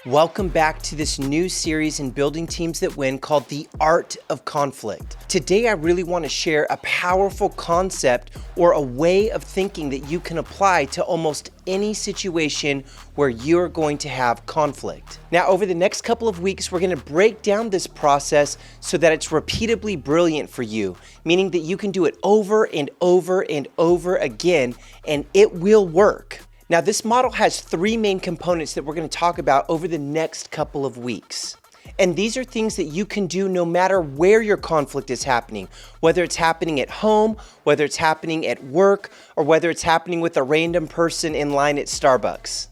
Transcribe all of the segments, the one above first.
Welcome back to this new series in Building Teams That Win called The Art of Conflict. Today, I really want to share a powerful concept or a way of thinking that you can apply to almost any situation where you're going to have conflict. Now, over the next couple of weeks, we're going to break down this process so that it's repeatably brilliant for you, meaning that you can do it over and over and over again, and it will work. Now, this model has three main components that we're going to talk about over the next couple of weeks. And these are things that you can do no matter where your conflict is happening, whether it's happening at home, whether it's happening at work, or whether it's happening with a random person in line at Starbucks.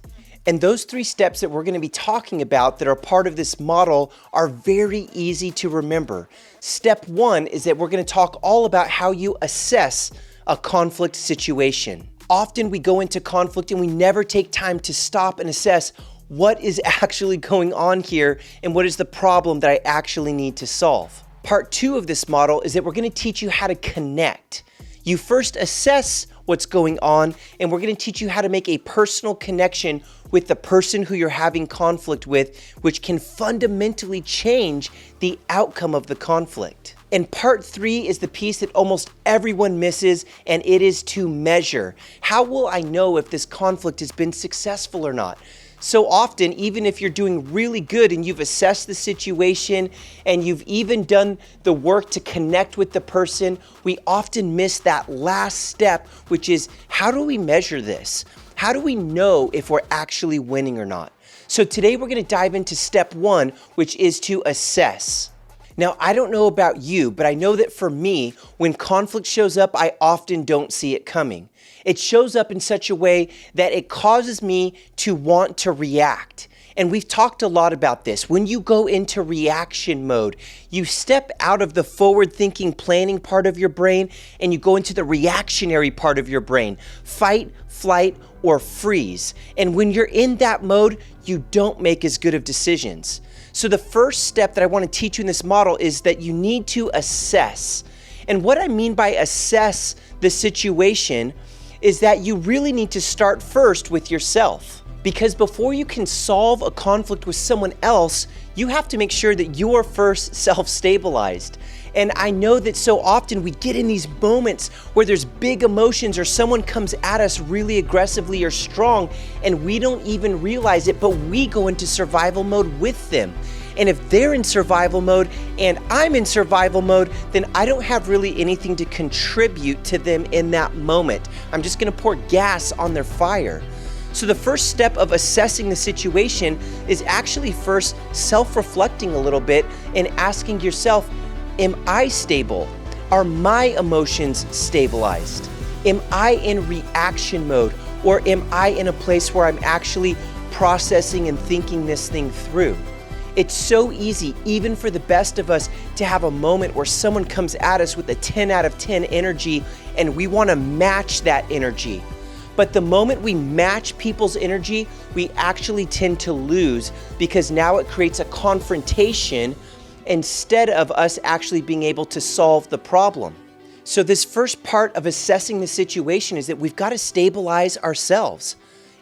And those three steps that we're going to be talking about that are part of this model are very easy to remember. Step one is that we're going to talk all about how you assess a conflict situation. Often we go into conflict and we never take time to stop and assess what is actually going on here and what is the problem that I actually need to solve. Part two of this model is that we're going to teach you how to connect. You first assess what's going on, and we're going to teach you how to make a personal connection with the person who you're having conflict with, which can fundamentally change the outcome of the conflict. And part three is the piece that almost everyone misses, and it is to measure. How will I know if this conflict has been successful or not? So often, even if you're doing really good and you've assessed the situation and you've even done the work to connect with the person, we often miss that last step, which is how do we measure this? How do we know if we're actually winning or not? So today we're going to dive into step one, which is to assess. Now, I don't know about you, but I know that for me, when conflict shows up, I often don't see it coming. It shows up in such a way that it causes me to want to react. And we've talked a lot about this. When you go into reaction mode, you step out of the forward-thinking planning part of your brain and you go into the reactionary part of your brain. Fight, flight, or freeze. And when you're in that mode, you don't make as good of decisions. So the first step that I want to teach you in this model is that you need to assess. And what I mean by assess the situation is that you really need to start first with yourself. Because before you can solve a conflict with someone else, you have to make sure that you're first self-stabilized. And I know that so often we get in these moments where there's big emotions or someone comes at us really aggressively or strong and we don't even realize it, but we go into survival mode with them. And if they're in survival mode and I'm in survival mode, then I don't have really anything to contribute to them in that moment. I'm just gonna pour gas on their fire. So the first step of assessing the situation is actually first self-reflecting a little bit and asking yourself, am I stable? Are my emotions stabilized? Am I in reaction mode? Or am I in a place where I'm actually processing and thinking this thing through? It's so easy, even for the best of us, to have a moment where someone comes at us with a 10 out of 10 energy and we want to match that energy. But the moment we match people's energy, we actually tend to lose because now it creates a confrontation instead of us actually being able to solve the problem. So this first part of assessing the situation is that we've got to stabilize ourselves.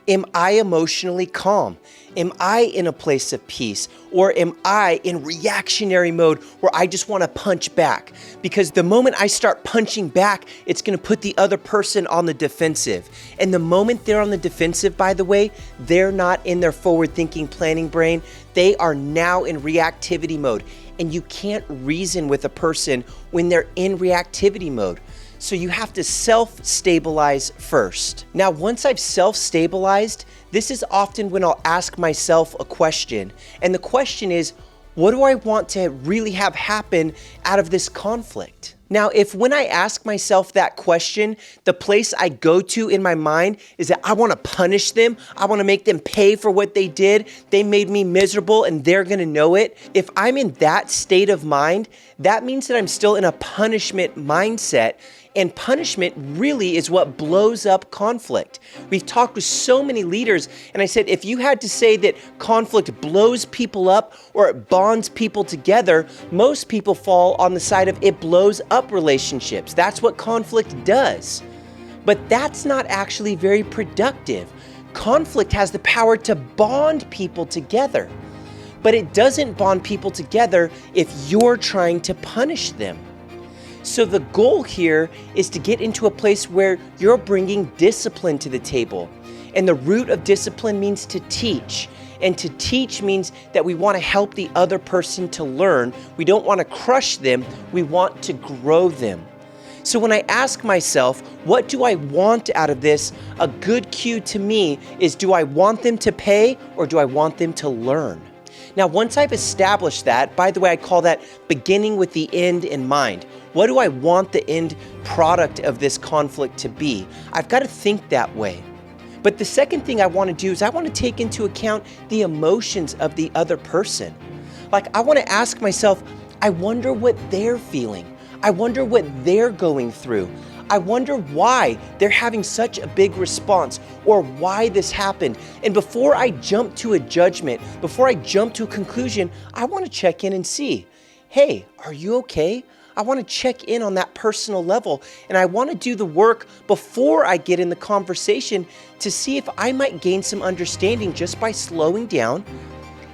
Am I emotionally calm? Am I in a place of peace? Or am I in reactionary mode where I just want to punch back? Because the moment I start punching back, it's going to put the other person on the defensive. And the moment they're on the defensive, by the way, they're not in their forward-thinking planning brain. They are now in reactivity mode. And you can't reason with a person when they're in reactivity mode. So you have to self-stabilize first. Now, once I've self-stabilized, this is often when I'll ask myself a question. And the question is, what do I want to really have happen out of this conflict? Now, if when I ask myself that question, the place I go to in my mind is that I want to punish them, I want to make them pay for what they did, they made me miserable and they're going to know it. If I'm in that state of mind, that means that I'm still in a punishment mindset. And punishment really is what blows up conflict. We've talked with so many leaders, and I said, if you had to say that conflict blows people up or it bonds people together, most people fall on the side of it blows up relationships. That's what conflict does. But that's not actually very productive. Conflict has the power to bond people together, but it doesn't bond people together if you're trying to punish them. So the goal here is to get into a place where you're bringing discipline to the table. And the root of discipline means to teach. And to teach means that we want to help the other person to learn. We don't want to crush them. We want to grow them. So when I ask myself, what do I want out of this? A good cue to me is, do I want them to pay or do I want them to learn? Now, once I've established that, by the way, I call that beginning with the end in mind. What do I want the end product of this conflict to be? I've got to think that way. But the second thing I want to do is I want to take into account the emotions of the other person. Like, I want to ask myself, I wonder what they're feeling. I wonder what they're going through. I wonder why they're having such a big response or why this happened. And before I jump to a judgment, before I jump to a conclusion, I want to check in and see, hey, are you okay? I want to check in on that personal level, and I want to do the work before I get in the conversation to see if I might gain some understanding just by slowing down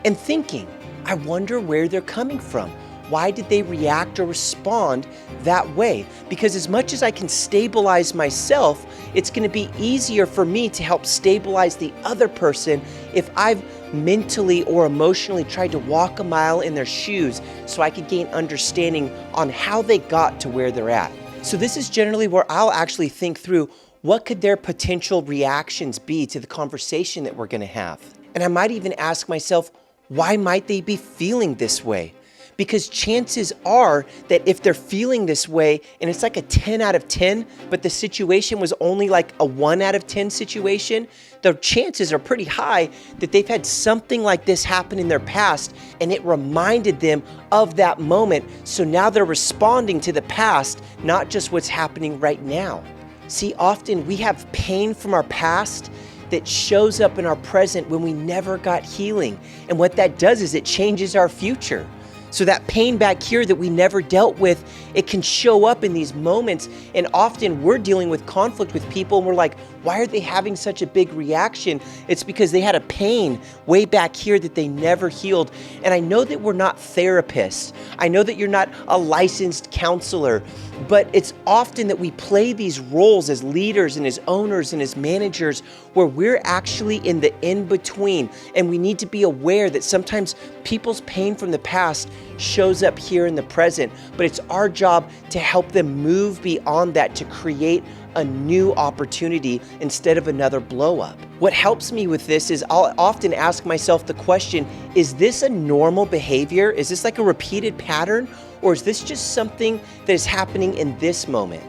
and thinking, I wonder where they're coming from. Why did they react or respond that way? Because as much as I can stabilize myself, it's going to be easier for me to help stabilize the other person if I've mentally or emotionally tried to walk a mile in their shoes so I could gain understanding on how they got to where they're at. So this is generally where I'll actually think through what could their potential reactions be to the conversation that we're going to have. And I might even ask myself, why might they be feeling this way? Because chances are that if they're feeling this way and it's like a 10 out of 10, but the situation was only like a 1 out of 10 situation, the chances are pretty high that they've had something like this happen in their past and it reminded them of that moment. So now they're responding to the past, not just what's happening right now. See, often we have pain from our past that shows up in our present when we never got healing. And what that does is it changes our future. So that pain back here that we never dealt with, it can show up in these moments. And often we're dealing with conflict with people and we're like, why are they having such a big reaction? It's because they had a pain way back here that they never healed. And I know that we're not therapists. I know that you're not a licensed counselor, but it's often that we play these roles as leaders and as owners and as managers where we're actually in the in-between. And we need to be aware that sometimes people's pain from the past shows up here in the present, but it's our job to help them move beyond that to create a new opportunity instead of another blow up. What helps me with this is I'll often ask myself the question, is this a normal behavior? Is this like a repeated pattern? Or is this just something that is happening in this moment?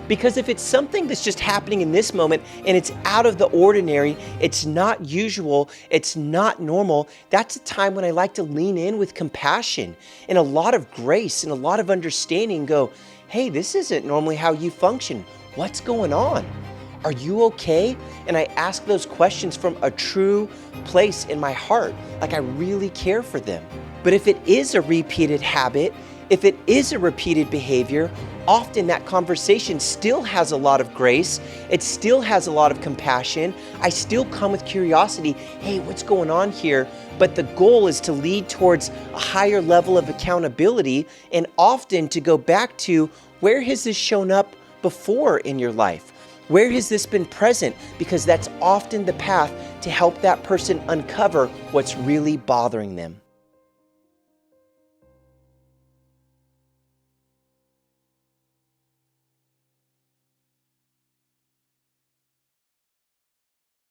Because if it's something that's just happening in this moment and it's out of the ordinary, it's not usual, it's not normal, that's a time when I like to lean in with compassion and a lot of grace and a lot of understanding, go, hey, this isn't normally how you function. What's going on? Are you okay? And I ask those questions from a true place in my heart, like I really care for them. But if it is a repeated habit, if it is a repeated behavior, often that conversation still has a lot of grace. It still has a lot of compassion. I still come with curiosity. Hey, what's going on here? But the goal is to lead towards a higher level of accountability and often to go back to, where has this shown up before in your life? Where has this been present? Because that's often the path to help that person uncover what's really bothering them.